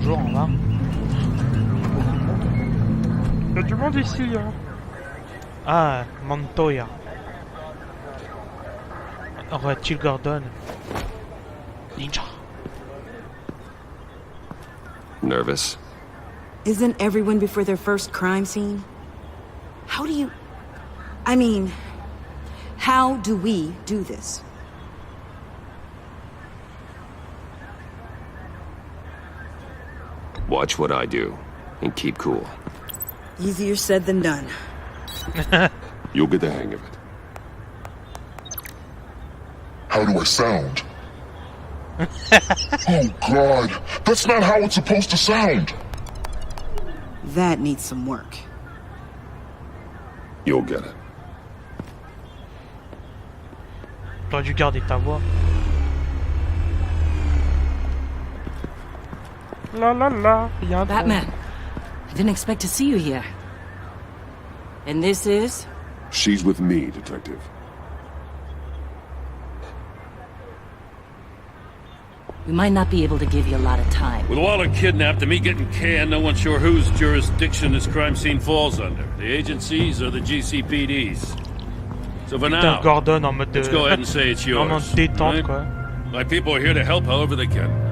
bonjour, au revoir. Il y a du monde ici, hein. Ah, Montoya. Aurait-il Gordon? Ninja. Nervous? Isn't everyone before their first crime scene? How do you... I mean, how do we do this? Watch what I do, and keep cool. Easier said than done. You'll get the hang of it. How do I sound? Oh God, that's not how it's supposed to sound. That needs some work. You'll get it. T'aurais dû garder ta voix. La la la, y'a un Batman, I didn't expect to see you here. And this is? She's with me, Detective. We might not be able to give you a lot of time. With Waller kidnapped and me getting canned, no one's sure whose jurisdiction this crime scene falls under. The agencies or the GCPD's. So for now, Gordon en mode let's go ahead and say it's yours. En mode détente, right? quoi. My people are here to help however they can.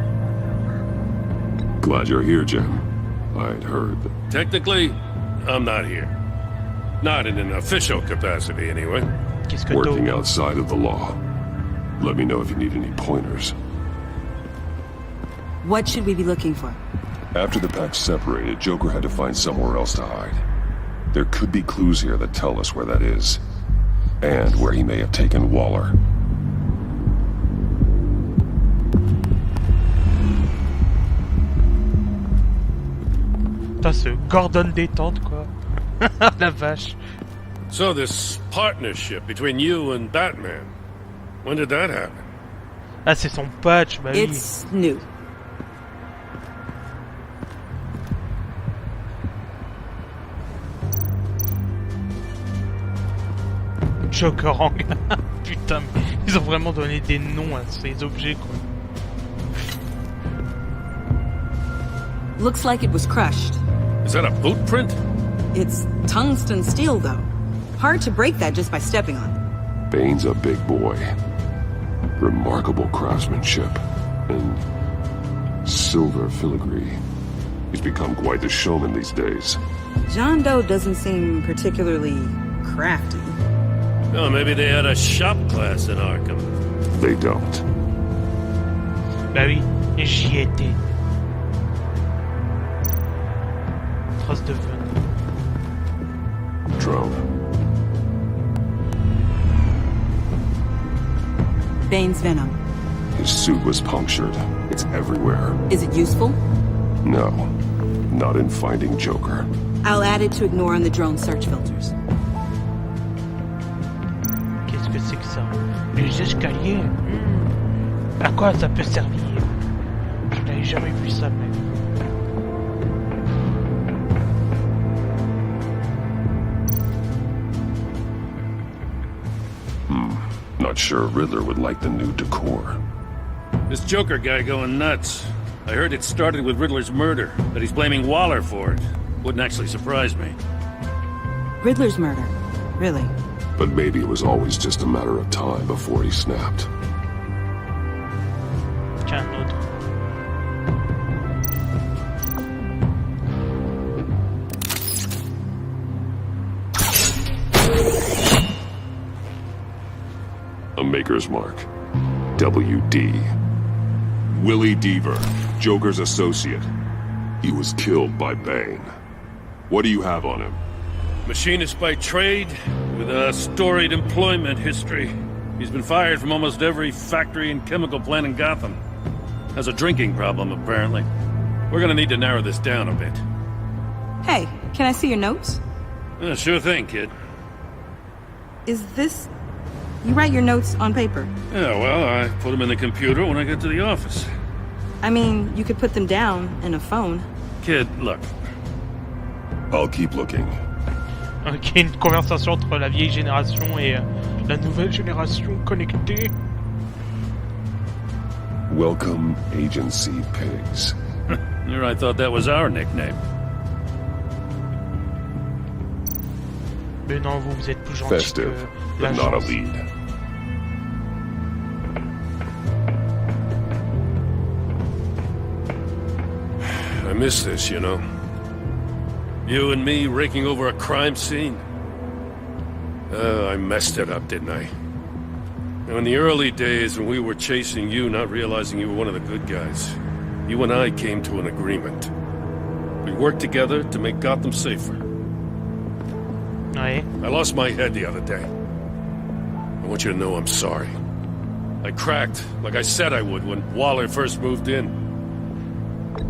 Glad you're here, Jim. I'd heard that. Technically, I'm not here. Not in an official capacity, anyway. Qu'est-ce que Working t'as? outside of the law. Let me know if you need any pointers. What should we be looking for? After the pack separated, Joker had to find somewhere else to hide. There could be clues here that tell us where that is. And where he may have taken Waller. Putain, ce Gordon détente, quoi. La vache. So this partnership between you and Batman, when did that happen? Ah, c'est son patch, bah oui. It's new. Jokerang. Putain, mais ils ont vraiment donné des noms à ces objets, quoi. Looks like it was crushed. Is that a boot print? It's tungsten steel, though. Hard to break that just by stepping on it. Bane's a big boy. Remarkable craftsmanship. And silver filigree. He's become quite the showman these days. John Doe doesn't seem particularly crafty. Oh, maybe they had a shop class in Arkham. They don't. Bah oui, et j'y étais. Trace de venin. Trump. Bane's venom. His suit was punctured. It's everywhere. Is it useful? No. Not in finding Joker. I'll add it to ignore on the drone search filters. Qu'est-ce que c'est que ça? Les escaliers. À quoi ça peut servir? Je n'avais jamais vu ça, mec. Not sure Riddler would like the new decor. This Joker guy going nuts. I heard it started with Riddler's murder, that he's blaming Waller for it. Wouldn't actually surprise me. Riddler's murder. Really? But maybe it was always just a matter of time before he snapped. Tiens, un autre. A maker's mark. W.D. Willie Deaver, Joker's associate. He was killed by Bane. What do you have on him? Machinist by trade, with a storied employment history. He's been fired from almost every factory and chemical plant in Gotham. Has a drinking problem, apparently. We're gonna need to narrow this down a bit. Hey, can I see your notes? Sure thing, kid. Is this... You write your notes on paper? Yeah, well, I put them in the computer when I get to the office. I mean, you could put them down in a phone. Kid, look. I'll keep looking. Ok, une conversation entre la vieille génération et la nouvelle génération connectée. Welcome, agency pigs. Here I thought that was our nickname. Mais non, vous êtes plus gentil Festive, que but not a l'agence. lead. I miss this, you know. You and me raking over a crime scene. Oh, I messed it up, didn't I? Now, in the early days when we were chasing you, not realizing you were one of the good guys, you and I came to an agreement. We worked together to make Gotham safer. Ouais. I lost my head the other day. I want you to know I'm sorry. I cracked, like I said I would when Waller first moved in.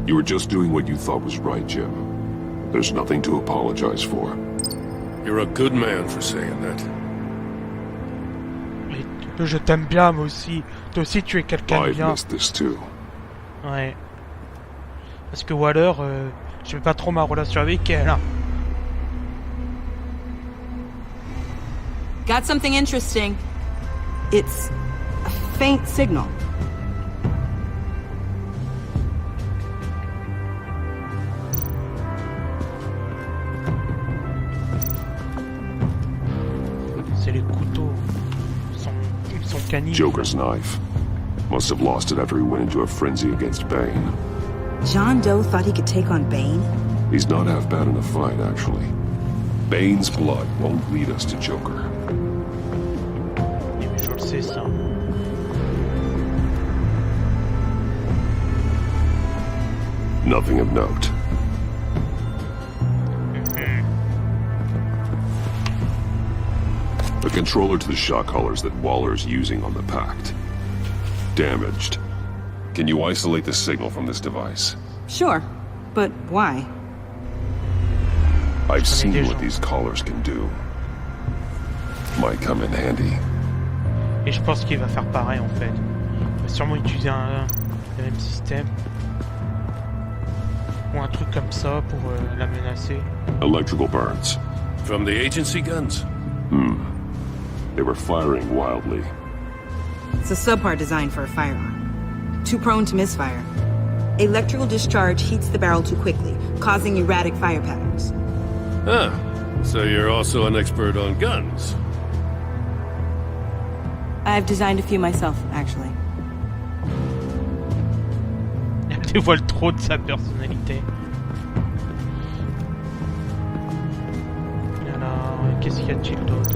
You were just doing what you thought was right, Jim. There's nothing to apologize for. You're a good man for saying that. Et je t'aime bien, moi aussi. Toi aussi, tu es quelqu'un de I've bien. missed this too. Ouais. Parce que Waller, je veux pas trop ma relation avec elle. Hein. Got something interesting. It's a faint signal. C'est les couteaux. Ils sont canines. Joker's knife. Must have lost it after he went into a frenzy against Bane. John Doe thought he could take on Bane? He's not half bad in a fight, actually. Bane's blood won't lead us to Joker. Mais je le sais, ça. Nothing of note. A controller to the shock collars that Waller's using on the Pact. Damaged. Can you isolate the signal from this device? Sure, but why? I've seen what these collars can do. Might come in handy. Et je pense qu'il va faire pareil en fait. Il va sûrement utiliser le même système. Ou un truc comme ça pour la menacer. Electrical burns. From the agency guns? They were firing wildly. It's a subpart designed for a firearm. Too prone to misfire. Electrical discharge heats the barrel too quickly, causing erratic fire patterns. Ah, so you're also an expert on guns. I've designed a few myself, actually. Elle dévoile trop de sa personnalité. Alors, qu'est-ce qu'il y a-t-il d'autre?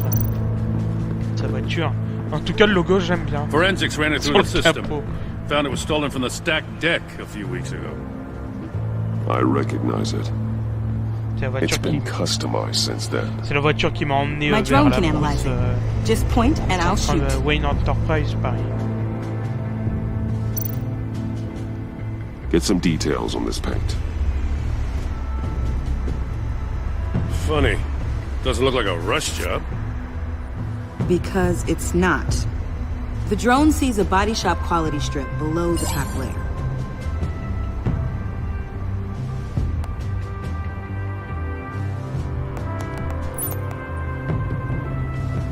Sa voiture. En tout cas, le logo, j'aime bien. Forensics ran it Sur through le the system. capot. Found it was stolen from the stacked deck a few weeks ago. I recognize it. C'est la It's voiture been qui... customized since then. C'est la voiture qui m'a emmené My vers drone la can course, analyze it. Just point and I'll entre shoot. Wayne Enterprise, Paris. Get some details on this paint. Funny. Doesn't look like a rush job. Because it's not. The drone sees a body shop quality strip below the top layer.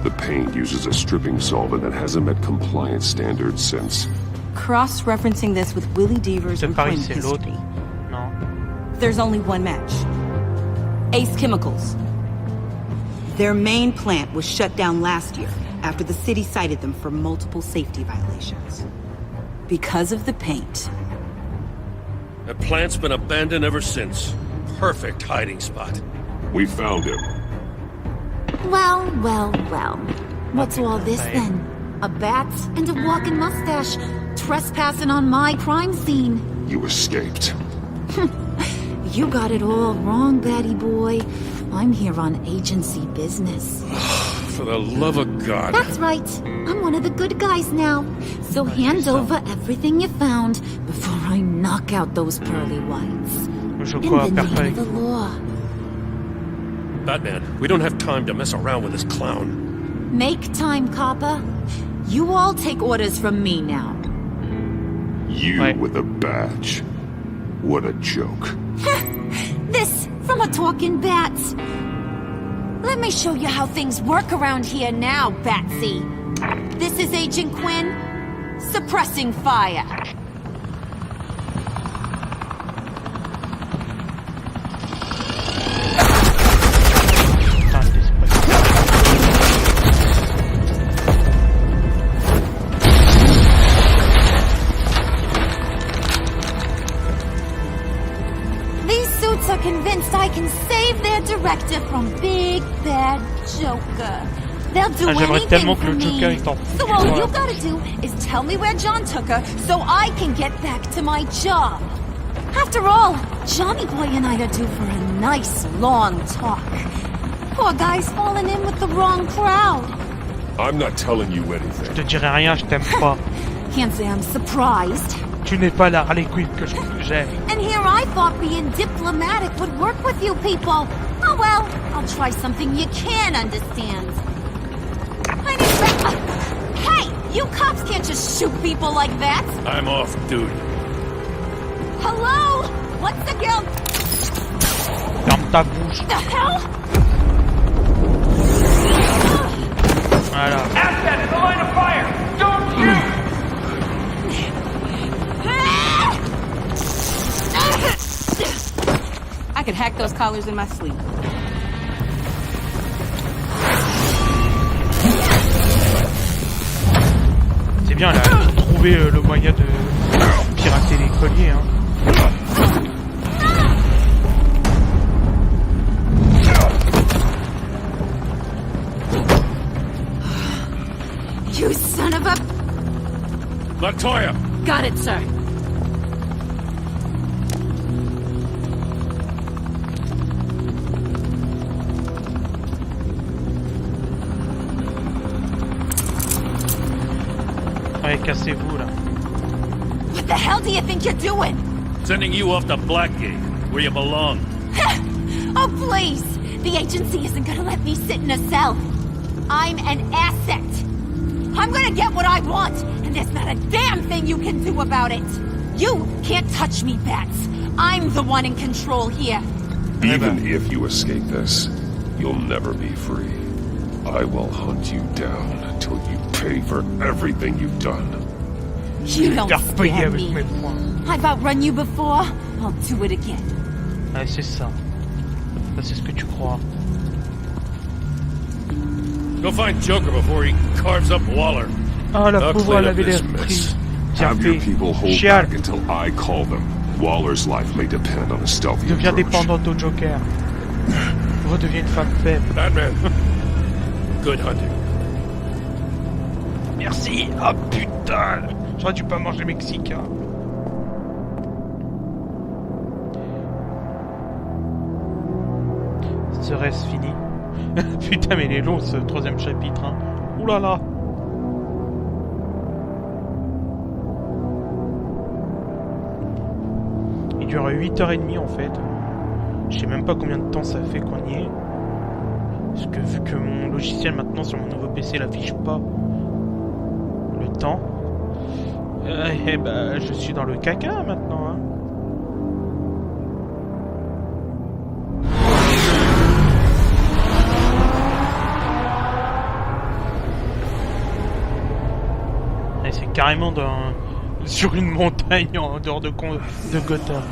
The paint uses a stripping solvent that hasn't met compliance standards since. Cross-referencing this with Willie Deaver's C'est Paris, employment c'est l'autre. history. Non. There's only one match. Ace Chemicals. Their main plant was shut down last year after the city cited them for multiple safety violations. Because of the paint. That plant's been abandoned ever since. Perfect hiding spot. We found him. Well, well, well. What's all this then? A bat and a walking mustache trespassing on my crime scene. You escaped. You got it all wrong, Batty boy. I'm here on agency business. For the love of God. That's right. I'm one of the good guys now. So hand over everything you found before I knock out those pearly whites. Je In crois the name of perfect. the law. Batman, we don't have time to mess around with this clown. Make time, copper. You all take orders from me now. You Right. with a badge. What a joke. This from a talking bat. Let me show you how things work around here now, Batsy. This is Agent Quinn, suppressing fire. bad Joker. They'll do j'aimerais anything tellement que for le Joker me. il t'en So all you gotta do is tell me where John took her so I can get back to my job. After all, Johnny Boy and I are due for a nice long talk. Poor guy's fallen in with the wrong crowd. I'm not telling you Je anything. te dirai rien, je t'aime pas. Can't say I'm surprised. Tu n'es pas la Harley Quinn que j'aime. And here I thought being diplomatic would work with you people. Oh well, I'll try something you can understand. I need Hey, you cops can't just shoot people like that. I'm off duty. Hello? What's the girl? Ferme ta bouche. The hell? Voilà. Asset in the line of fire! Don't shoot! I could hack those collars in my sleep. C'est bien, elle a trouvé le moyen de pirater les colliers. Hein. You son of a... Latoya! Got it, sir. Ouais, cassez-vous là. What the hell do you think you're doing? Sending you off to Blackgate, where you belong. Oh, please! The agency isn't gonna let me sit in a cell. I'm an asset. I'm gonna get what I want, and there's not a damn thing you can do about it. You can't touch me, Bats. I'm the one in control here. Even if you escape this, you'll never be free. I will hunt you down until you pay for everything you've done. You don't Faire payer scare avec me. mes points. I've outrun you before. I'll do it again. Ouais, c'est ça. Ça, c'est ce que tu crois. Go find Joker before he carves up Waller. Ah, la I'll pauvre, clean elle up avait this l'air mess. prise. Tiens, Have your fais. people hold Chial. back until I call them. Waller's life may depend on a stealthy Deviens approach. dépendante au Joker. Redeviens une femme faible. Batman. Good hunting. Merci. Ah putain. J'aurais dû pas manger mexicain. Serait-ce fini? Putain, mais il est long ce troisième chapitre. Hein. Ouh là là. Il dure 8h30 en fait. Je sais même pas combien de temps ça fait qu'on y est. Parce que vu que mon logiciel maintenant sur mon nouveau PC l'affiche pas le temps. Eh ben je suis dans le caca maintenant. Hein. Et c'est carrément sur une montagne en dehors de Gotham.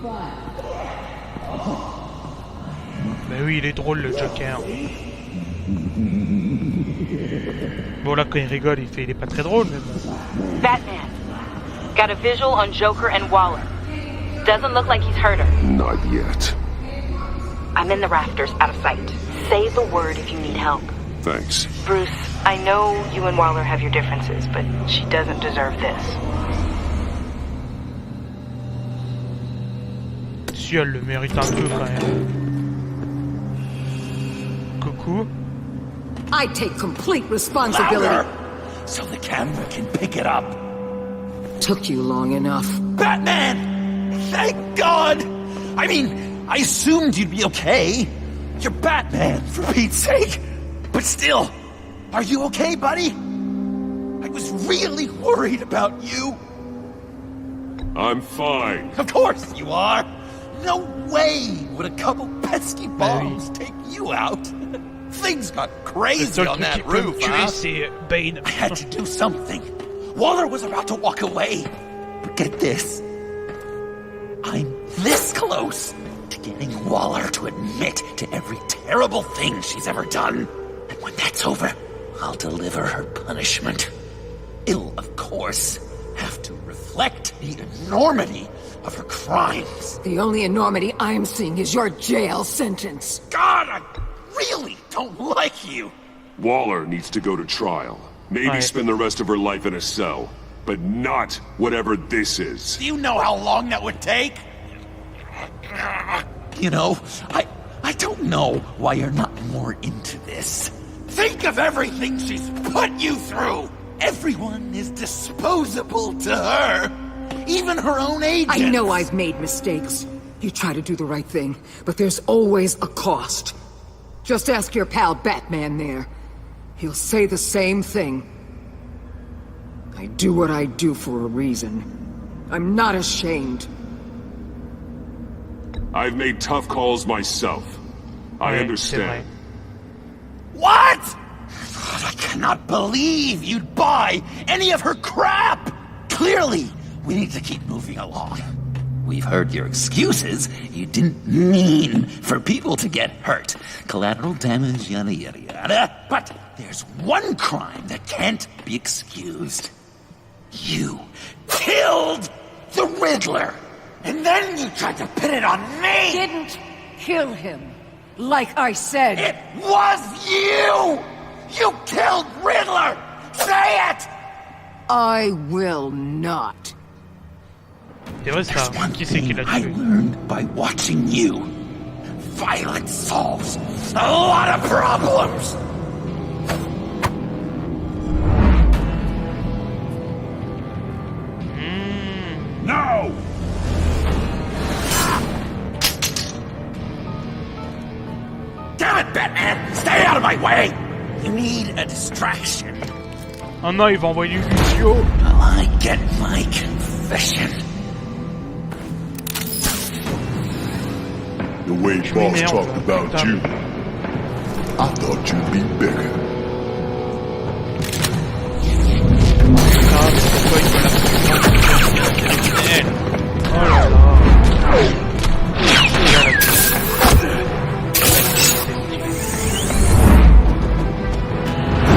Quoi. Mais oui, il est drôle le Joker. Bon là quand il rigole, il est pas très drôle mais bon. Batman. Got a visual on Joker and Waller. Doesn't look like he's hurt her. Not yet. I'm in the rafters, out of sight. Say the word if you need help. Thanks. Bruce, I know you and Waller have your differences, but she doesn't deserve this. Si elle le mérite un peu quand même. Coucou. I take complete responsibility. So the camera can pick it up. Took you long enough. Batman! Thank God! I mean, I assumed you'd be okay. You're Batman, for Pete's sake. But still, are you okay, buddy? I was really worried about you. I'm fine. Of course you are. No way would a couple pesky bombs take you out. Things got crazy on that roof, huh? C'est Bane. I had to do something. Waller was about to walk away. But get this. I'm this close to getting Waller to admit to every terrible thing she's ever done. And when that's over, I'll deliver her punishment. It'll, of course, have to reflect the enormity of her crimes. The only enormity I'm seeing is your jail sentence. God, I really don't like you. Waller needs to go to trial. Maybe spend the rest of her life in a cell. But not whatever this is. Do you know how long that would take? You know, I don't know why you're not more into this. Think of everything she's put you through. Everyone is disposable to her. Even her own agents. I know I've made mistakes. You try to do the right thing, but there's always a cost. Just ask your pal Batman there. He'll say the same thing. I do what I do for a reason. I'm not ashamed. I've made tough calls myself. I understand. What? God, I cannot believe you'd buy any of her crap! Clearly, we need to keep moving along. We've heard your excuses. You didn't mean for people to get hurt. Collateral damage, yada yada yada. But there's one crime that can't be excused. You killed the Riddler! And then you tried to pin it on me! Didn't kill him, like I said. It was you! You killed Riddler! Say it! I will not. C'est vrai ça. Qui c'est qui l'a I tué? learned by watching you. Violence solves a lot of problems! No! Damn it, Batman! Stay out of my way! You need a distraction. Oh non, il va envoyer Lucio. While I get my confession. The way Boss talked about you, I thought you'd be bigger. Oh là là.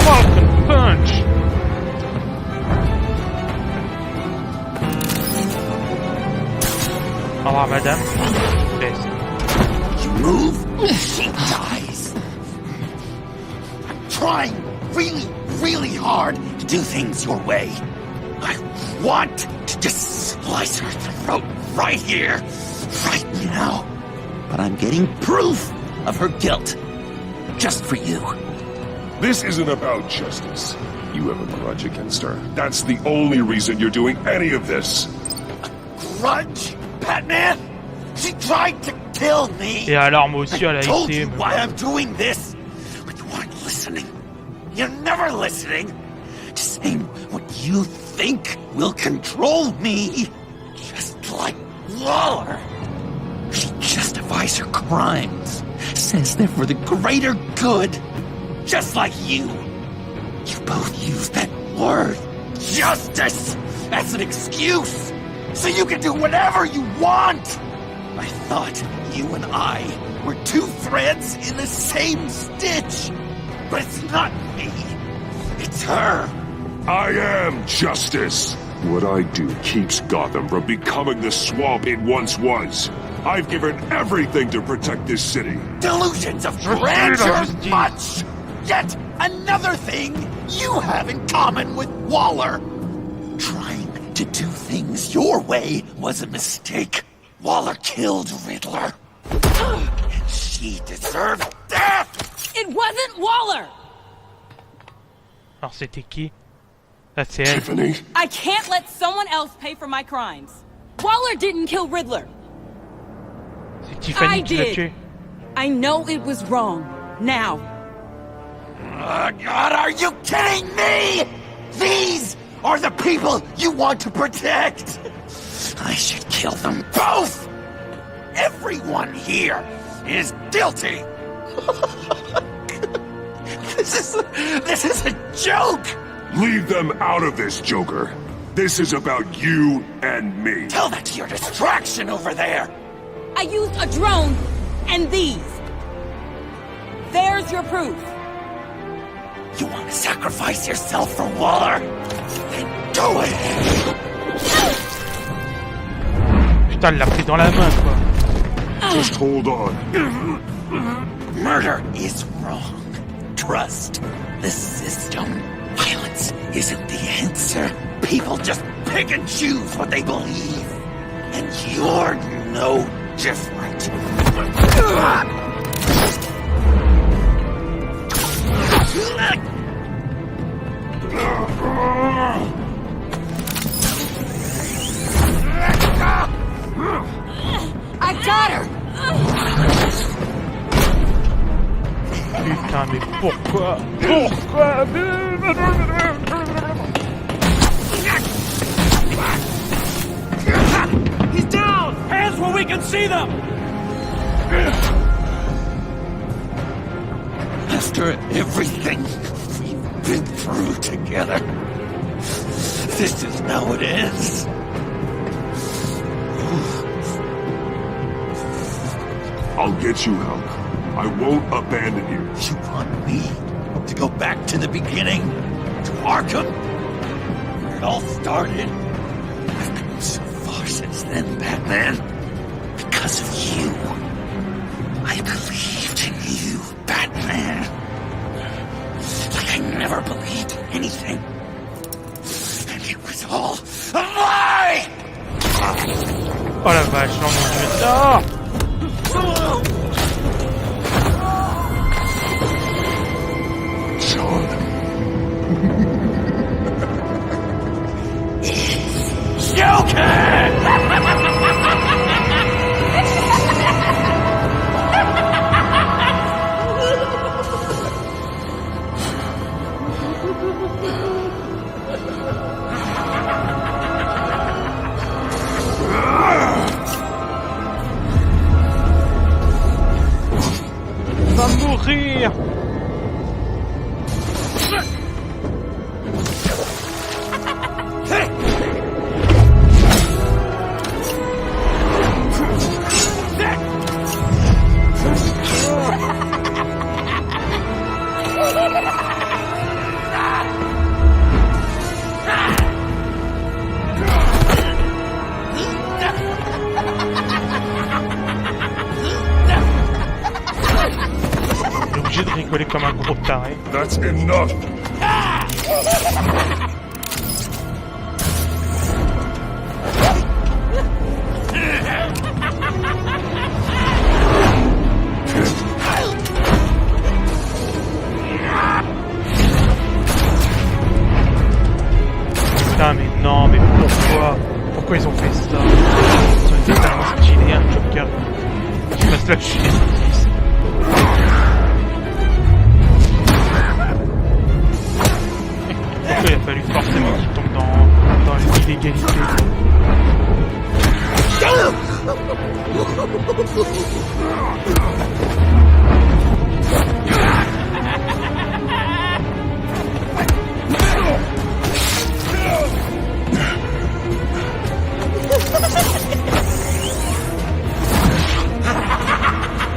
Falcon punch. Au revoir, madame. You move, she dies. I'm trying really hard to do things your way. I want to just slice her throat right here, right now. But I'm getting proof of her guilt. Just for you. This isn't about justice. You have a grudge against her. That's the only reason you're doing any of this. Grudge? Batman? She tried to kill me. Et alors moi aussi elle a I told été. you why I'm doing this, but you weren't listening. You're never listening. Just saying what you think will control me. Just like Waller. She justifies her crimes. Says they're for the greater good. Just like you. You both use that word, justice, as an excuse. So you can do whatever you want. I thought you and I were two threads in the same stitch. But it's not me. It's her. I am justice. What I do keeps Gotham from becoming the swamp it once was. I've given everything to protect this city. Delusions of grandeur much. Yet another thing you have in common with Waller. Trying to do things your way was a mistake. Waller killed Riddler. And she deserved death! It wasn't Waller! Alors c'était qui? Là c'est elle. Tiffany? I can't let someone else pay for my crimes. Waller didn't kill Riddler. C'est Tiffany qui l'a tué. I know it was wrong. Now. God, are you kidding me? These are the people you want to protect. I should kill them both! Everyone here is guilty! This is a joke! Leave them out of this, Joker. This is about you and me. Tell that to your distraction over there! I used a drone and these. There's your proof. You want to sacrifice yourself for Waller? Then do it! Putain, elle l'a pris dans la main, quoi. Just hold on. Murder is wrong. Trust the system. Violence isn't the answer. People just pick and choose what they believe. And you're no different. I got her! Putain, mais pourquoi? Pourquoi? He's down! Hands where we can see them! After everything we've been through together, this is how it ends. I'll get you help. I won't abandon you. You want me to go back to the beginning? To Arkham? Where it all started? I've come so far since then, Batman. Because of you. I believed in you, Batman. Like I never believed in anything. And it was all a lie! Oh la vache, non, mon dieu. Non! Va mourir. Obligé de rigoler comme un gros taré. That's enough. Putain, mais non, mais pourquoi? Pourquoi ils ont fait ça? Ils ont été tellement stylés, un Joker qui va se lâcher. Pourquoi il a fallu forcément qu'il tombe dans l'illégalité?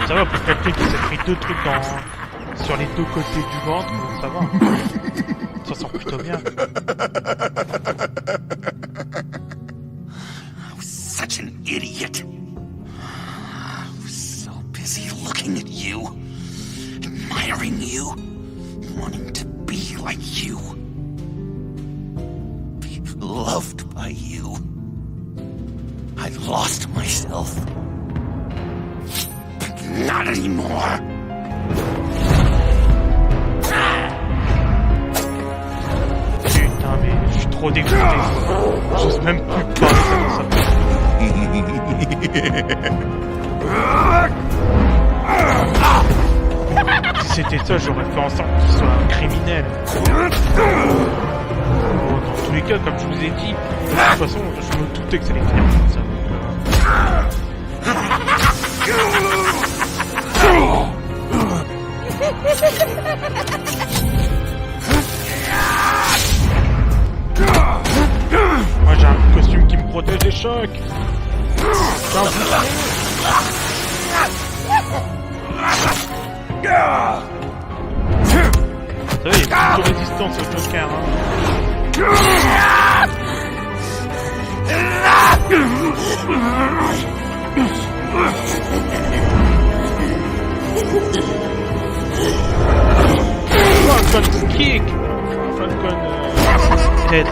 Ça va pour quelqu'un qui s'est pris 2 trucs sur les 2 côtés du ventre, ça va. Ça sort plutôt bien. I was such an idiot. I was so busy looking at you, admiring you, wanting to be like you, be loved by you. I lost myself. But not anymore. Putain, mais je suis trop dégoûté. J'ose même plus parler comme ça. Si c'était ça, j'aurais fait en sorte qu'il soit un criminel. Bon, dans tous les cas, comme je vous ai dit, de toute façon, je me doutais que ça allait finir comme ça. Moi j'ai un costume qui me protège des chocs. Ça va, il y a plus de résistance au Joker. Falcon kick, Falcon head.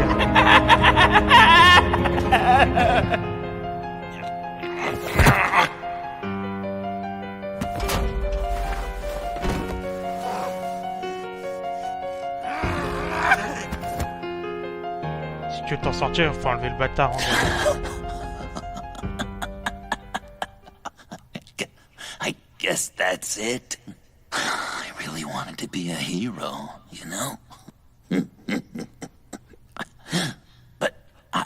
Si tu veux t'en sortir, il faut enlever le bâtard. I guess that's it. I really wanted to be a hero, you know? But I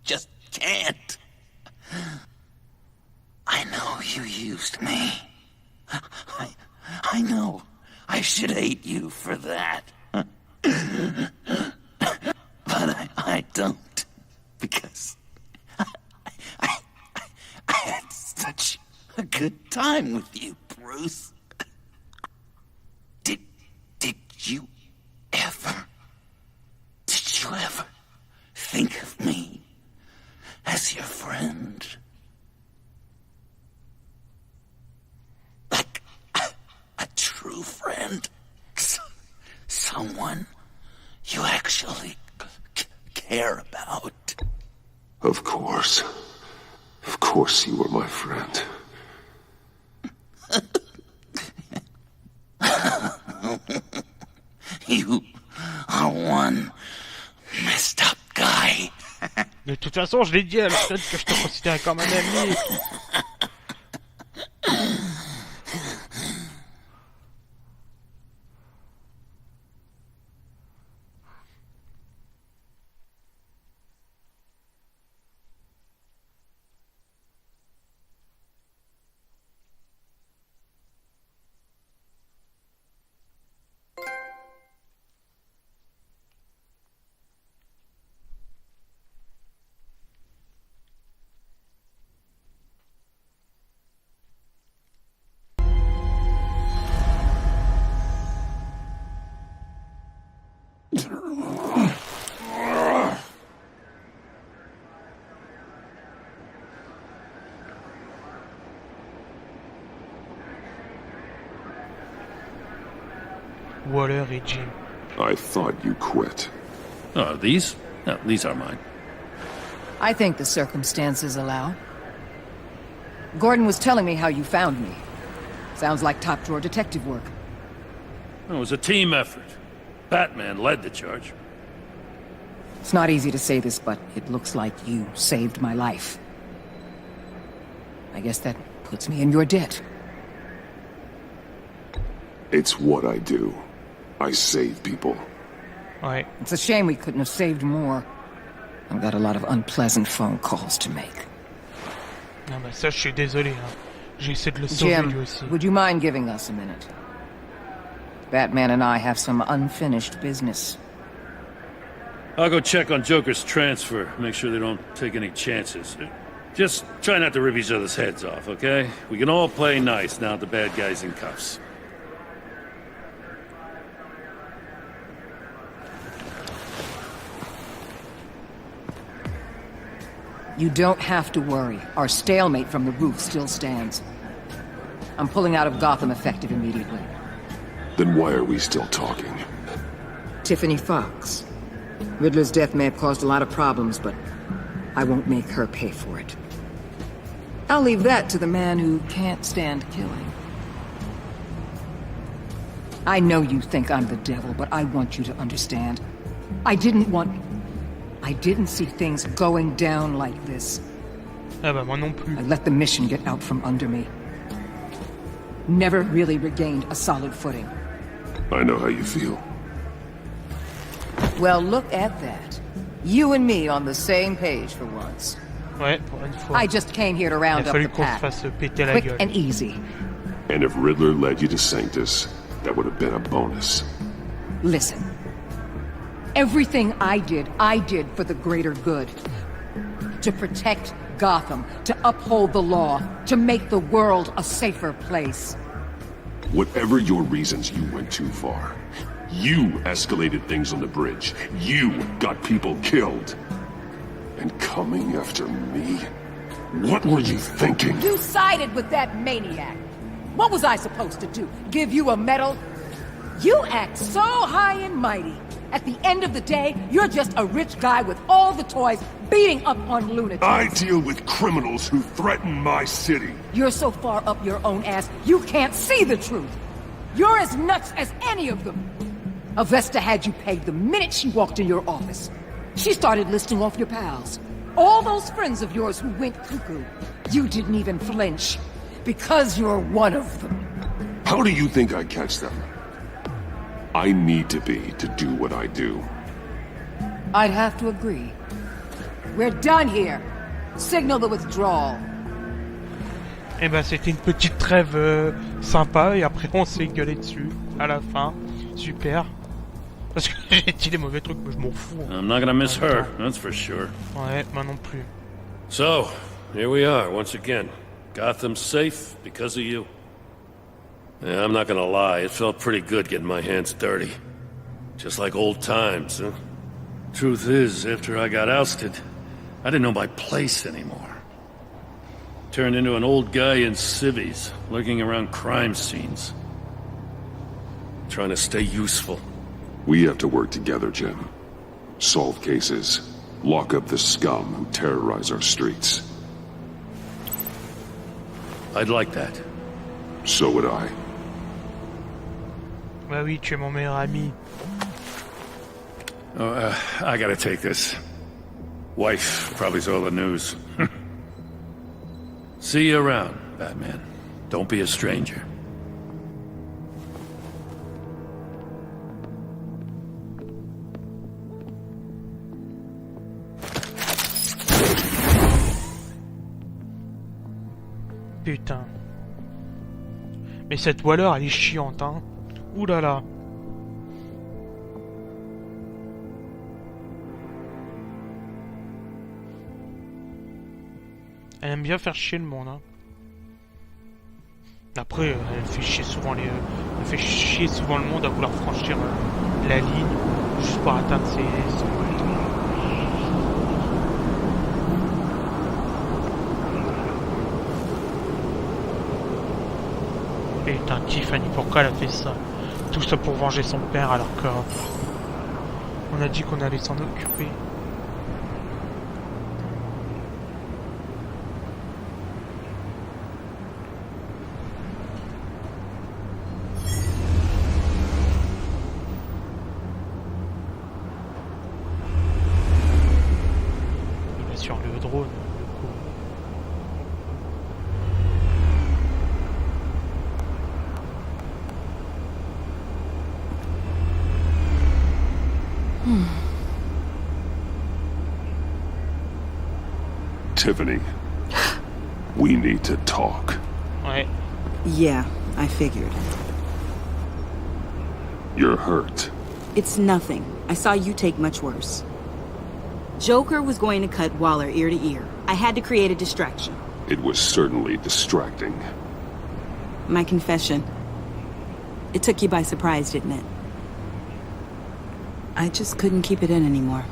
just can't. I know you used me. I know I should hate you for that. But I don't, because I had such a good time with you, Bruce. Did you ever think of me as your friend? Like a true friend? Someone you actually care about? Of course. Of course you were my friend. You are one messed up guy. De toute façon, je l'ai dit à Alfred que je te considérais comme un ami. Waller et Jim. I thought you quit. Oh, these? No, these are mine. I think the circumstances allow. Gordon was telling me how you found me. Sounds like top-drawer detective work. It was a team effort. Batman led the charge. It's not easy to say this, but it looks like you saved my life. I guess that puts me in your debt. It's what I do. I save people. Ouais. It's a shame we couldn't have saved more. I've got a lot of unpleasant phone calls to make. Non, bah ça, je suis désolé. Hein. J'ai essayé de le sauver lui aussi. Jim, would you mind giving us a minute? Batman and I have some unfinished business. I'll go check on Joker's transfer, make sure they don't take any chances. Just try not to rip each other's heads off, okay? We can all play nice now that the bad guy's in cuffs. You don't have to worry. Our stalemate from the roof still stands. I'm pulling out of Gotham effective immediately. Then why are we still talking? Tiffany Fox. Riddler's death may have caused a lot of problems, but I won't make her pay for it. I'll leave that to the man who can't stand killing. I know you think I'm the devil, but I want you to understand. I didn't see things going down like this. Ah bah moi non plus. I let the mission get out from under me. Never really regained a solid footing. I know how you feel. Well, look at that. You and me on the same page for once. Ouais, pour une fois. I just came here to round up the pack. Quick and easy. And if Riddler led you to Sanctus, that would have been a bonus. Listen. Everything I did for the greater good. To protect Gotham, to uphold the law, to make the world a safer place. Whatever your reasons, you went too far. You escalated things on the bridge. You got people killed. And coming after me? What were you thinking? You sided with that maniac. What was I supposed to do? Give you a medal? You act so high and mighty. At the end of the day, you're just a rich guy with all the toys beating up on lunatics. I deal with criminals who threaten my city. You're so far up your own ass, you can't see the truth. You're as nuts as any of them. Avesta had you pegged the minute she walked in your office. She started listing off your pals. All those friends of yours who went cuckoo. You didn't even flinch. Because you're one of them. How do you think I catch them? I need to be to do what I do. I'd have to agree. We're done here. Signal the withdrawal. Et ben c'était une petite trêve sympa et après on s'est gueulé dessus à la fin. Super. Parce que j'ai dit les mauvais trucs, mais je m'en fous. I'm not gonna miss her, that's for sure. Ouais, moi non plus. So, here we are once again. Gotham's safe because of you. Yeah, I'm not gonna lie, it felt pretty good getting my hands dirty. Just like old times, huh? Truth is, after I got ousted, I didn't know my place anymore. Turned into an old guy in civvies, lurking around crime scenes. Trying to stay useful. We have to work together, Jim. Solve cases. Lock up the scum who terrorize our streets. I'd like that. So would I. Bah oui, tu es mon meilleur ami. Oh, I gotta take this. Wife probably saw the news. See you around, Batman. Don't be a stranger. Putain. Mais cette Waller, elle est chiante, hein. Ouh là là. Elle aime bien faire chier le monde, hein. Après, elle fait chier souvent elle fait chier souvent le monde à vouloir franchir la ligne juste pour atteindre son but. Putain, Tiffany, pourquoi elle a fait ça? Tout ça pour venger son père alors que... on a dit qu'on allait s'en occuper. Il est sur le drone, le coup. Tiffany, we need to talk. Ouais. Yeah, I figured. You're hurt. It's nothing. I saw you take much worse. Joker was going to cut Waller ear to ear. I had to create a distraction. It was certainly distracting. My confession. It took you by surprise, didn't it? I just couldn't keep it in anymore.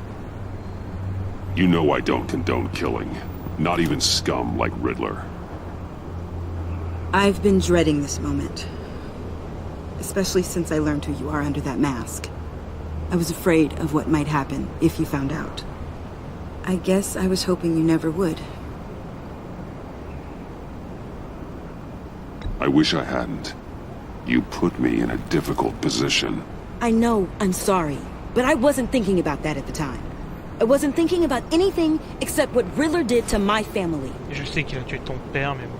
You know I don't condone killing. Not even scum like Riddler. I've been dreading this moment. Especially since I learned who you are under that mask. I was afraid of what might happen if you found out. I guess I was hoping you never would. I wish I hadn't. You put me in a difficult position. I know, I'm sorry. But I wasn't thinking about that at the time. I wasn't thinking about anything except what Riddler did to my family. Je sais qu'il a tué ton père, mais bon,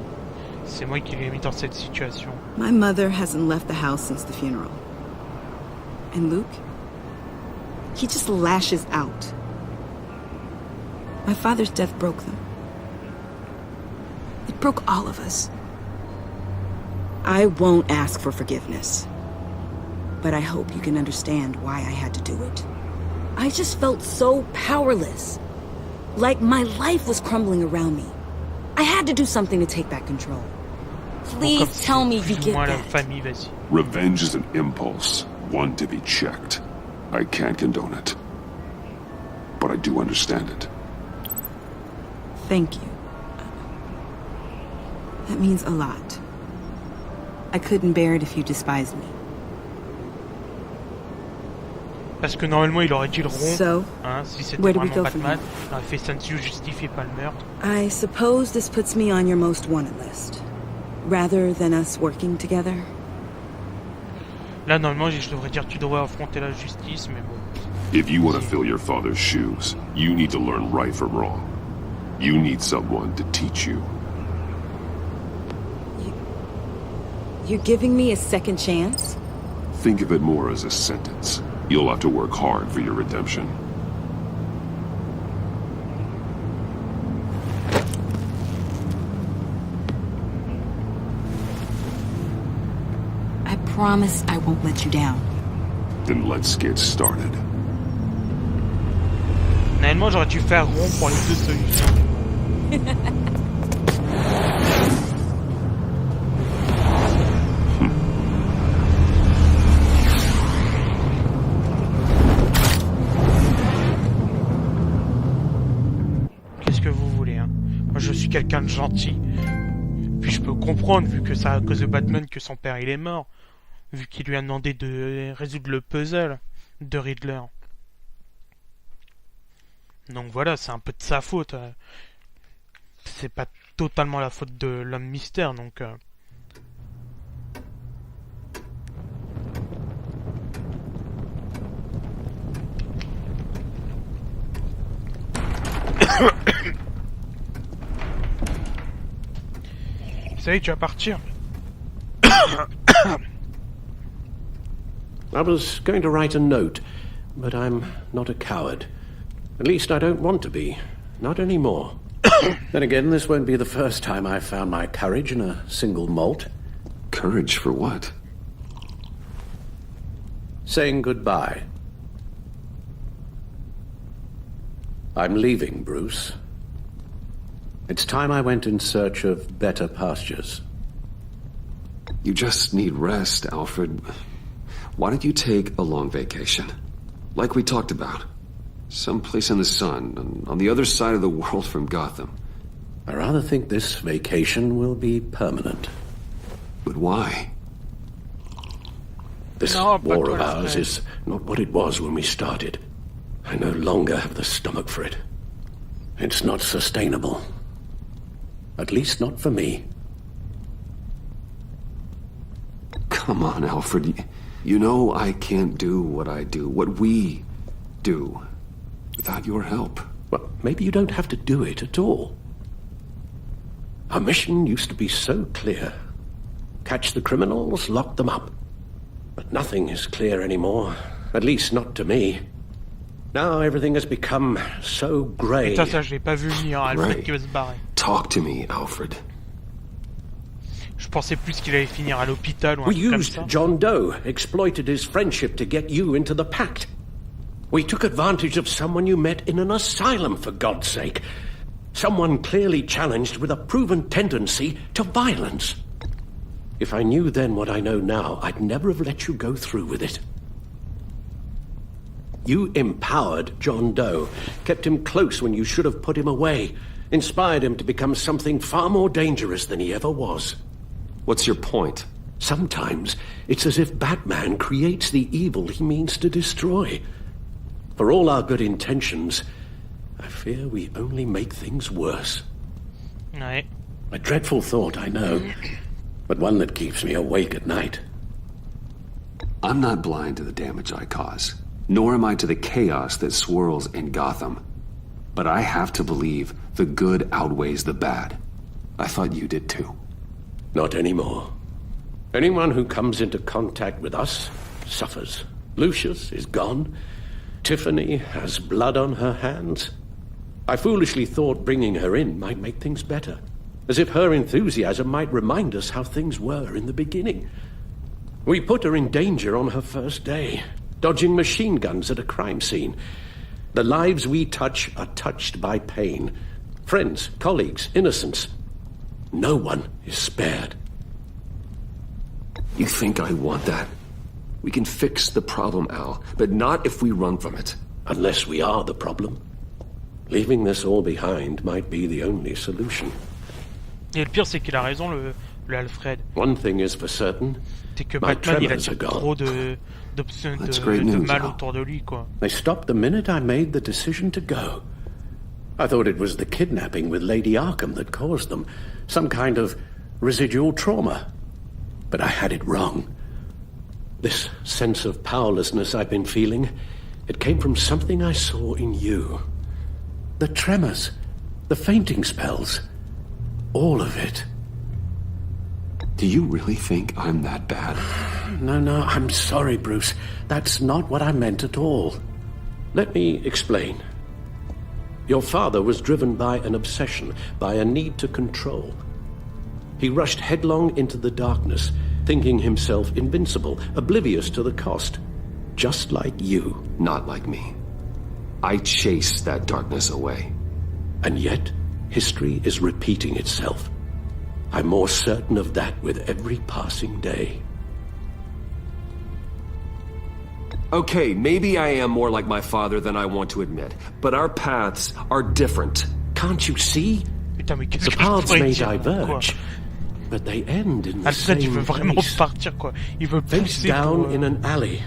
c'est moi qui l'ai mis dans cette situation. My mother hasn't left the house since the funeral. And Luke? He just lashes out. My father's death broke them. It broke all of us. I won't ask for forgiveness. But I hope you can understand why I had to do it. I just felt so powerless. Like my life was crumbling around me. I had to do something to take back control. Please tell me you get that. Revenge is an impulse, one to be checked. I can't condone it. But I do understand it. Thank you. That means a lot. I couldn't bear it if you despised me. Parce que normalement il aurait dit le rond, so, hein, si c'était vraiment Batman, il aurait fait ça dessus, justifié pas le meurtre. I suppose this puts me on your most wanted list, rather than us working together. Là normalement je devrais dire tu devrais affronter la justice, mais bon. If you want to fill your father's shoes, you need to learn right from wrong. You need someone to teach you. You're giving me a second chance? Think of it more as a sentence. You'll have to work hard for your redemption. I promise I won't let you down. Then let's get started. Normalement, j'aurais dû faire rond pour les deux solutions. Qu'est-ce que vous voulez, hein? Moi, je suis quelqu'un de gentil. Puis je peux comprendre, vu que c'est à cause de Batman que son père il est mort. Vu qu'il lui a demandé de résoudre le puzzle de Riddler. Donc voilà, c'est un peu de sa faute. C'est pas totalement la faute de l'homme mystère, donc... Ça y est, tu vas partir. I was going to write a note, but I'm not a coward. At least I don't want to be. Not anymore. Then again, this won't be the first time I've found my courage in a single malt. Courage for what? Saying goodbye. I'm leaving, Bruce. It's time I went in search of better pastures. You just need rest, Alfred. Why don't you take a long vacation? Like we talked about. Someplace in the sun, on the other side of the world from Gotham. I rather think this vacation will be permanent. But why? This war of ours is not what it was when we started. I no longer have the stomach for it. It's not sustainable. At least not for me. Come on, Alfred. You know I can't do what I do, what we do, without your help. Well, maybe you don't have to do it at all. Our mission used to be so clear. Catch the criminals, lock them up. But nothing is clear anymore. At least not to me. Now everything has become so grey. Putain, ça je l'ai pas vu venir, Alfred qui va se barrer. Talk to me, Alfred. Je pensais plus qu'il allait finir à l'hôpital ou un We truc comme used ça. John Doe, exploited his friendship to get you into the pact. We took advantage of someone you met in an asylum, for God's sake. Someone clearly challenged with a proven tendency to violence. If I knew then what I know now, I'd never have let you go through with it. You empowered John Doe, kept him close when you should have put him away, inspired him to become something far more dangerous than he ever was. What's your point? Sometimes it's as if Batman creates the evil he means to destroy. For all our good intentions, I fear we only make things worse. Ouais. A dreadful thought, I know, but one that keeps me awake at night. I'm not blind to the damage I cause, nor am I to the chaos that swirls in Gotham. But I have to believe the good outweighs the bad. I thought you did too. Not anymore. Anyone who comes into contact with us suffers. Lucius is gone. Tiffany has blood on her hands. I foolishly thought bringing her in might make things better, as if her enthusiasm might remind us how things were in the beginning. We put her in danger on her first day, dodging machine guns at a crime scene. The lives we touch are touched by pain. Friends, colleagues, innocents. No one is spared. You think I want that? We can fix the problem, Al, but not if we run from it. Unless we are the problem. Leaving this all behind might be the only solution. Et le pire, c'est qu'il a raison, le Alfred. One thing is for certain. C'est que Batman, il attire trop d'options de mal autour de lui, quoi. They stopped the minute I made the decision to go. I thought it was the kidnapping with Lady Arkham that caused them. Some kind of residual trauma. But I had it wrong. This sense of powerlessness I've been feeling, it came from something I saw in you. The tremors, the fainting spells, all of it. Do you really think I'm that bad? No, I'm sorry, Bruce. That's not what I meant at all. Let me explain. Your father was driven by an obsession, by a need to control. He rushed headlong into the darkness, thinking himself invincible, oblivious to the cost. Just like you. Not like me. I chased that darkness away. And yet, history is repeating itself. I'm more certain of that with every passing day. Okay, maybe I am more like my father than I want to admit, but our paths are different. Can't you see? Putain, mais the paths may diverge, but they end in the Alfred, il veut same vraiment place. partir, quoi. Il veut Face pousser down pour, in an alley,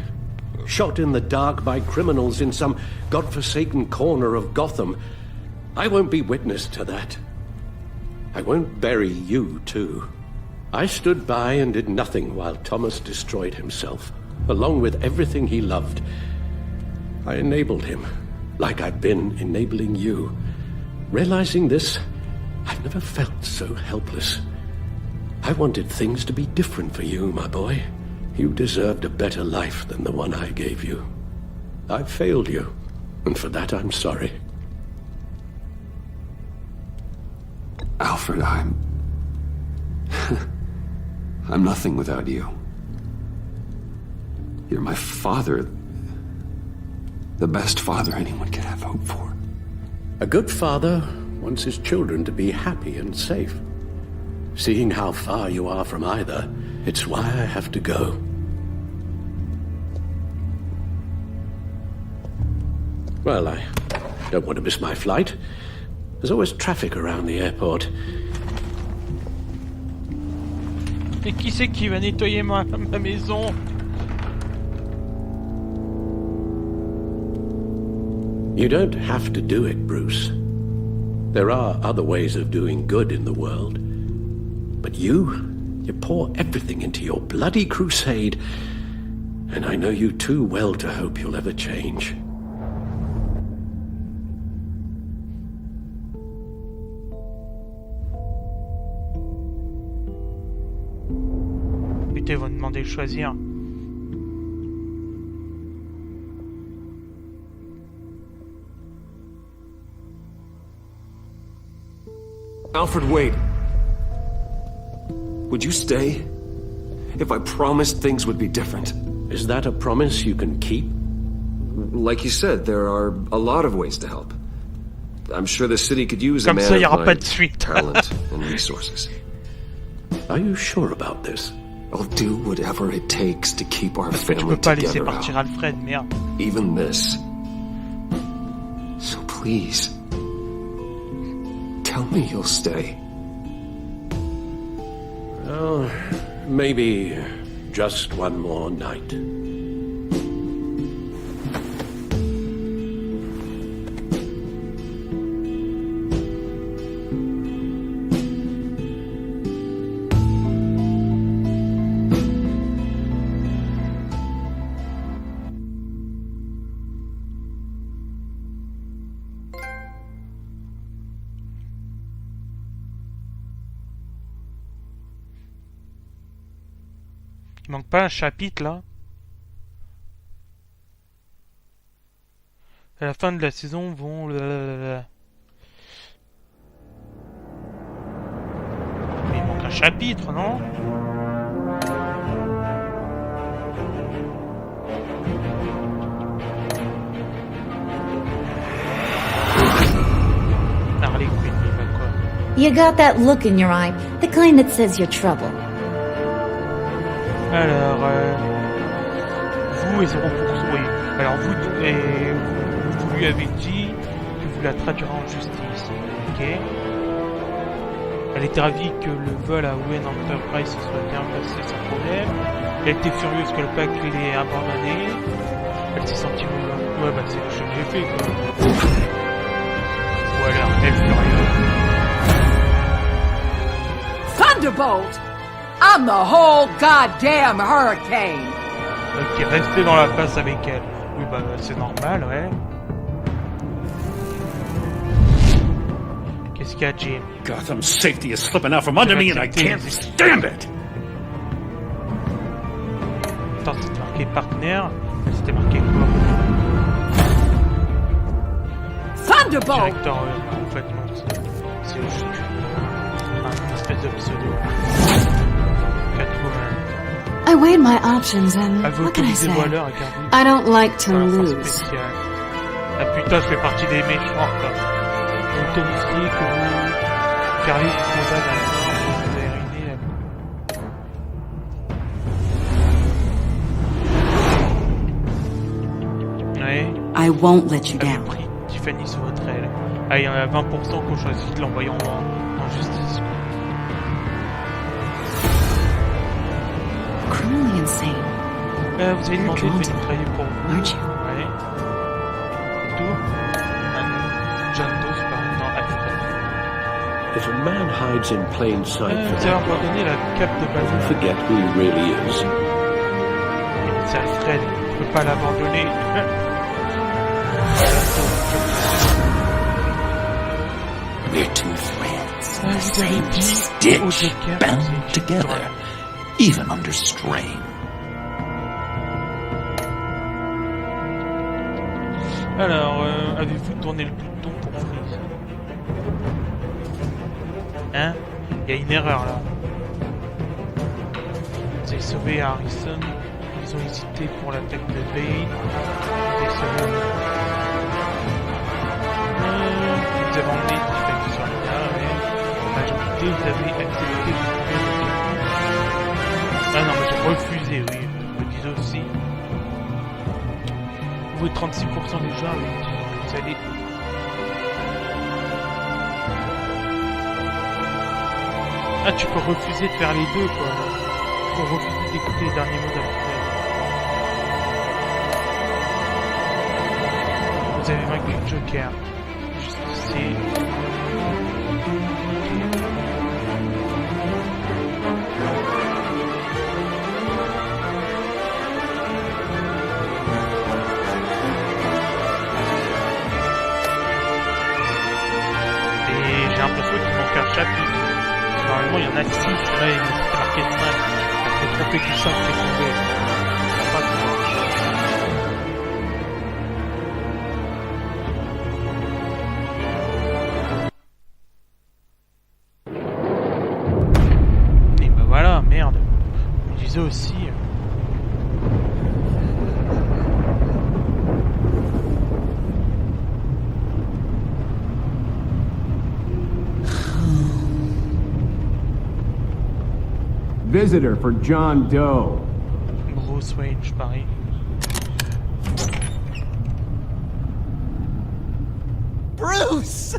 shot in the dark by criminals in some godforsaken corner of Gotham. I won't be witness to that. I won't bury you, too. I stood by and did nothing while Thomas destroyed himself, along with everything he loved. I enabled him, like I've been enabling you. Realizing this, I've never felt so helpless. I wanted things to be different for you, my boy. You deserved a better life than the one I gave you. I failed you, and for that I'm sorry. Alfred, I'm nothing without you. You're my father. The best father anyone could have hope for. A good father wants his children to be happy and safe. Seeing how far you are from either, it's why I have to go. Well, I don't want to miss my flight. There's always traffic around the airport. Mais qui c'est qui va nettoyer ma maison? You don't have to do it, Bruce. There are other ways of doing good in the world. But you pour everything into your bloody crusade, and I know you too well to hope you'll ever change. Putain, ils vont me demander de choisir. Alfred, wait. Would you stay? If I promised things would be different. Is that a promise you can keep? Like you said, there are a lot of ways to help. I'm sure the city could use Comme a ça, man il y aura of pas my de suite. talent and resources. Are you sure about this? I'll do whatever it takes to keep our Parce que tu family peux pas laisser together, partir Al. Alfred, merde. Even this. So please, tell me you'll stay. Oh, maybe just one more night. Il manque pas un chapitre là? À la fin de la saison vont... Mais il manque un chapitre, non? Harley Quinn, il va quoi? You got that look in your eye, the kind that says you're trouble. Alors, vous et 0%, oui. Alors, vous lui avez dit que vous la traduirez en justice. Ok. Elle était ravie que le vol à Owen Enterprise se soit bien passé sans problème. Elle était furieuse que le pack l'ait abandonné. Elle s'est sentie... Ouais, bah c'est ce que j'ai fait, quoi. Ou alors, elle furieuse. Thunderbolt! I'm the whole goddamn hurricane! Ok, restez dans la face avec elle. Oui, bah c'est normal, ouais. Qu'est-ce qu'il y a, Jim? Gotham's safety is slipping out from under me and I can't stand it! Attends, c'était marqué partenaire. C'était marqué quoi? Thunderbolt! Directeur, en fait, non, c'est juste une espèce de pseudo. Catwoman. I weighed my options and Elle veut what can I autoriser say? voleur, regardez. I don't like to Enfin, lose. spécial. Ah putain, je fais partie des méchants, quoi. Vous autorisiez que vous carriez du mandat d'un mort, vous avez ruiné la... Ouais. I won't let you Elle a down. pris Tiffany sous votre aile. Ah, il y en a 20% qu'on choisit de l'envoyer en justice, quoi. Criminally insane. Vous avez demandé de venir travailler pour vous. Aren't you? Ouais. C'est tout. John Doe, c'est pas... Non, Alfred. If a man hides in plain sight Vous for avez abandonné la cape de he'll Batman. forget who he really is. C'est Alfred, je peux pas l'abandonner. We're two threads, Vous avez same dit au stitch, Joker, bound c'est together, even under strain. Alors, avez-vous tourné le bouton pour Freeze? Hein? Il y a une erreur là. Vous avez sauvé Harrison. Ils ont hésité pour l'attaque de Bane. Vous avez sauvé... Vous avez emmené Tiffany sur la terre, ouais. Majorité, vous avez accepté de trouver le... Ah non, mais j'ai refusé, oui. Je le dis aussi. Vous 36% des gens avaient dit que vous allez... Ah, tu peux refuser de faire les deux, quoi. Tu peux refuser d'écouter les derniers mots d'Alfred. Vous avez vaincu le Joker. Justicier. Et j'ai l'impression qu'il manque un chapitre. Normalement, il y en a 6, là, il m'est marqué 5. J'ai trompé tout ça, c'est tombé. Ça passe, quoi. Et bah voilà, merde. Je me disais aussi... Visitor for John Doe. Bruce Wayne, je parie. Bruce!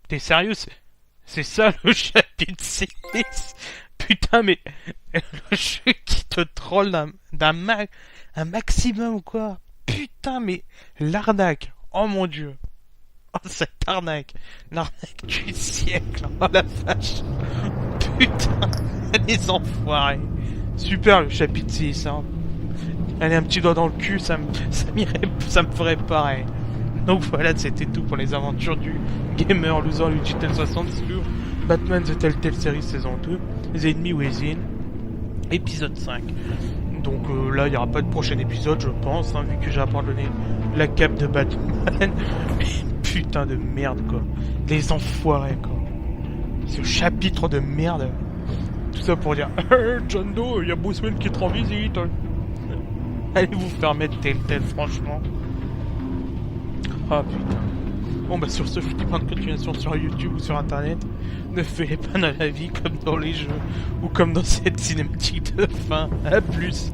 T'es sérieux? C'est ça le chapitre 6? Putain, mais le jeu qui te troll un maximum ou quoi? Putain, mais l'arnaque! Oh mon dieu! Oh, cette arnaque! L'arnaque du siècle! Oh la vache! Putain! Les enfoirés! Super le chapitre 6, hein. Allez, un petit doigt dans le cul, ça me ferait pareil. Donc voilà, c'était tout pour les aventures du gamer loser Digital 60 sur Batman the TellTale Series saison 2, les ennemis Within, épisode 5. Donc là, il n'y aura pas de prochain épisode, je pense, hein, vu que j'ai abandonné la cape de Batman. Mais putain de merde, quoi. Les enfoirés, quoi. Ce chapitre de merde. Tout ça pour dire, John Doe, il y a Bruce Wayne qui te rend visite. Allez vous faire mettre TellTale, franchement. Ah putain. Bon bah sur ce, je vous dis bonne continuation sur YouTube ou sur internet. Ne faites pas dans la vie comme dans les jeux ou comme dans cette cinématique de fin. A plus.